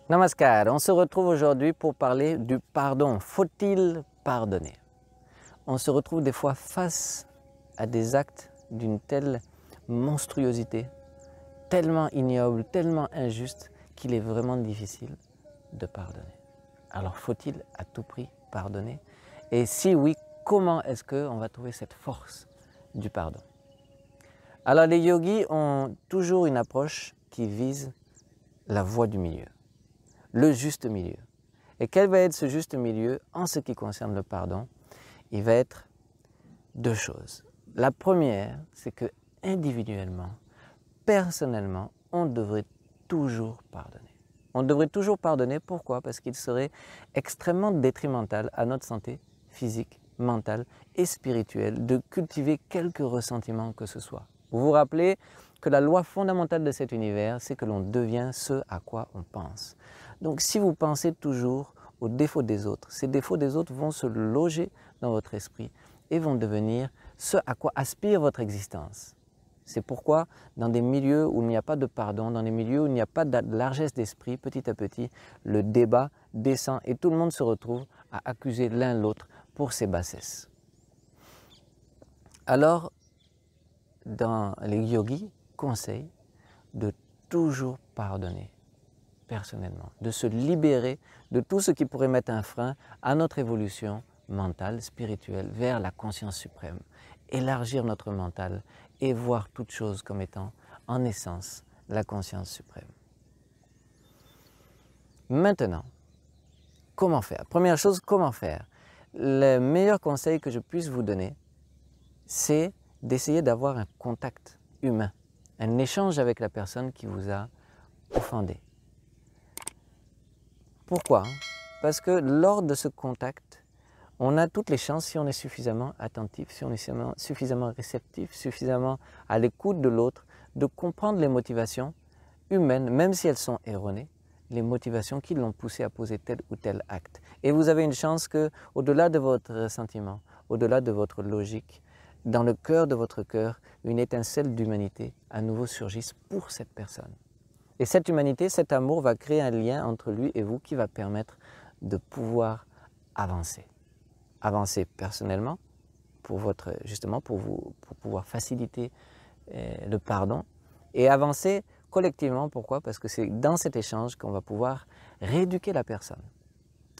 Namaskar, on se retrouve aujourd'hui pour parler du pardon. Faut-il pardonner? On se retrouve des fois face à des actes d'une telle monstruosité, tellement ignoble, tellement injuste, qu'il est vraiment difficile de pardonner. Alors faut-il à tout prix pardonner? Et si oui, comment est-ce qu'on va trouver cette force du pardon? Alors les yogis ont toujours une approche qui vise la voie du milieu, le juste milieu. Et quel va être ce juste milieu en ce qui concerne le pardon? Il va être deux choses. La première, c'est que individuellement, personnellement, on devrait toujours pardonner. On devrait toujours pardonner, pourquoi? Parce qu'il serait extrêmement détrimental à notre santé physique, mentale et spirituelle de cultiver quelque ressentiment que ce soit. Vous vous rappelez que la loi fondamentale de cet univers, c'est que l'on devient ce à quoi on pense. Donc si vous pensez toujours aux défauts des autres, ces défauts des autres vont se loger dans votre esprit et vont devenir ce à quoi aspire votre existence. C'est pourquoi dans des milieux où il n'y a pas de pardon, dans des milieux où il n'y a pas de largesse d'esprit, petit à petit, le débat descend et tout le monde se retrouve à accuser l'un l'autre pour ses bassesses. Alors, dans les yogis conseillent de toujours pardonner personnellement, de se libérer de tout ce qui pourrait mettre un frein à notre évolution mentale, spirituelle, vers la conscience suprême. Élargir notre mental et voir toute chose comme étant, en essence, la conscience suprême. Maintenant, comment faire? Première chose, comment faire? Le meilleur conseil que je puisse vous donner, c'est d'essayer d'avoir un contact humain, un échange avec la personne qui vous a offendé. Pourquoi? Parce que lors de ce contact, on a toutes les chances, si on est suffisamment attentif, si on est suffisamment réceptif, suffisamment à l'écoute de l'autre, de comprendre les motivations humaines, même si elles sont erronées, les motivations qui l'ont poussé à poser tel ou tel acte. Et vous avez une chance que, au-delà de votre ressentiment, au-delà de votre logique, dans le cœur de votre cœur, une étincelle d'humanité à nouveau surgisse pour cette personne. Et cette humanité, cet amour va créer un lien entre lui et vous qui va permettre de pouvoir avancer. Avancer personnellement, justement pour pouvoir faciliter le pardon, et avancer collectivement. Pourquoi? Parce que c'est dans cet échange qu'on va pouvoir rééduquer la personne.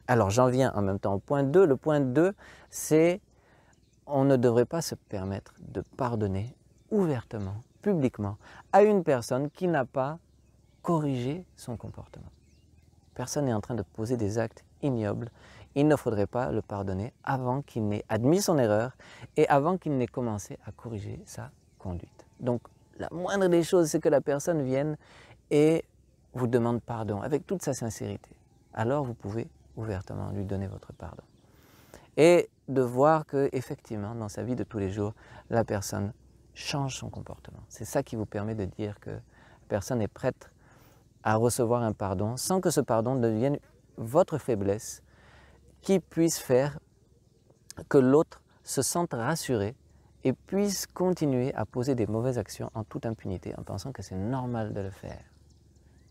Alors j'en viens en même temps au point 2. Le point 2, c'est on ne devrait pas se permettre de pardonner ouvertement, publiquement, à une personne qui n'a pas corrigé son comportement. Personne n'est en train de poser des actes ignobles. Il ne faudrait pas le pardonner avant qu'il n'ait admis son erreur et avant qu'il n'ait commencé à corriger sa conduite. Donc la moindre des choses, c'est que la personne vienne et vous demande pardon avec toute sa sincérité. Alors vous pouvez ouvertement lui donner votre pardon. Et de voir qu'effectivement, dans sa vie de tous les jours, la personne change son comportement. C'est ça qui vous permet de dire que la personne est prête à recevoir un pardon sans que ce pardon devienne votre faiblesse, qui puisse faire que l'autre se sente rassuré et puisse continuer à poser des mauvaises actions en toute impunité en pensant que c'est normal de le faire.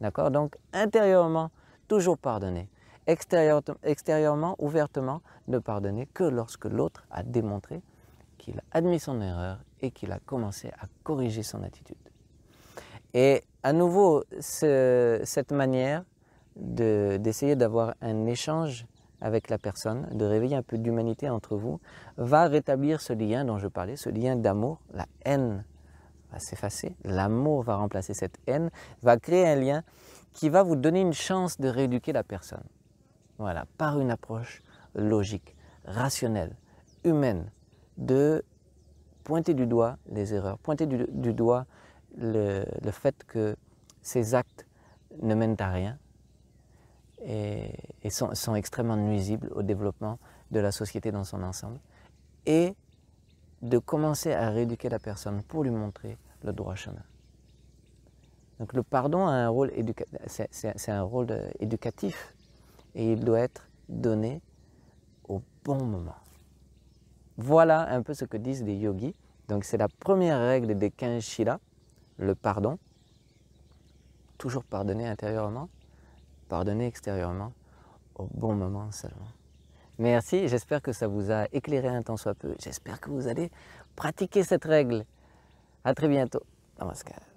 D'accord? Donc intérieurement, toujours pardonner. Extérieurement, ouvertement, ne pardonner que lorsque l'autre a démontré qu'il a admis son erreur et qu'il a commencé à corriger son attitude. Et à nouveau, cette manière d'essayer d'avoir un échange avec la personne, de réveiller un peu d'humanité entre vous, va rétablir ce lien dont je parlais, ce lien d'amour. La haine va s'effacer, l'amour va remplacer cette haine, va créer un lien qui va vous donner une chance de rééduquer la personne. Voilà, par une approche logique, rationnelle, humaine, de pointer du doigt les erreurs, pointer du doigt le fait que ces actes ne mènent à rien et sont extrêmement nuisibles au développement de la société dans son ensemble, et de commencer à rééduquer la personne pour lui montrer le droit chemin. Donc le pardon a un rôle éducatif et il doit être donné au bon moment. Voilà un peu ce que disent les yogis. Donc c'est la première règle des 15 shilas, le pardon. Toujours pardonner intérieurement. pardonner extérieurement au bon moment seulement. Merci, j'espère que ça vous a éclairé un tant soit peu. J'espère que vous allez pratiquer cette règle. À très bientôt. Namaskar.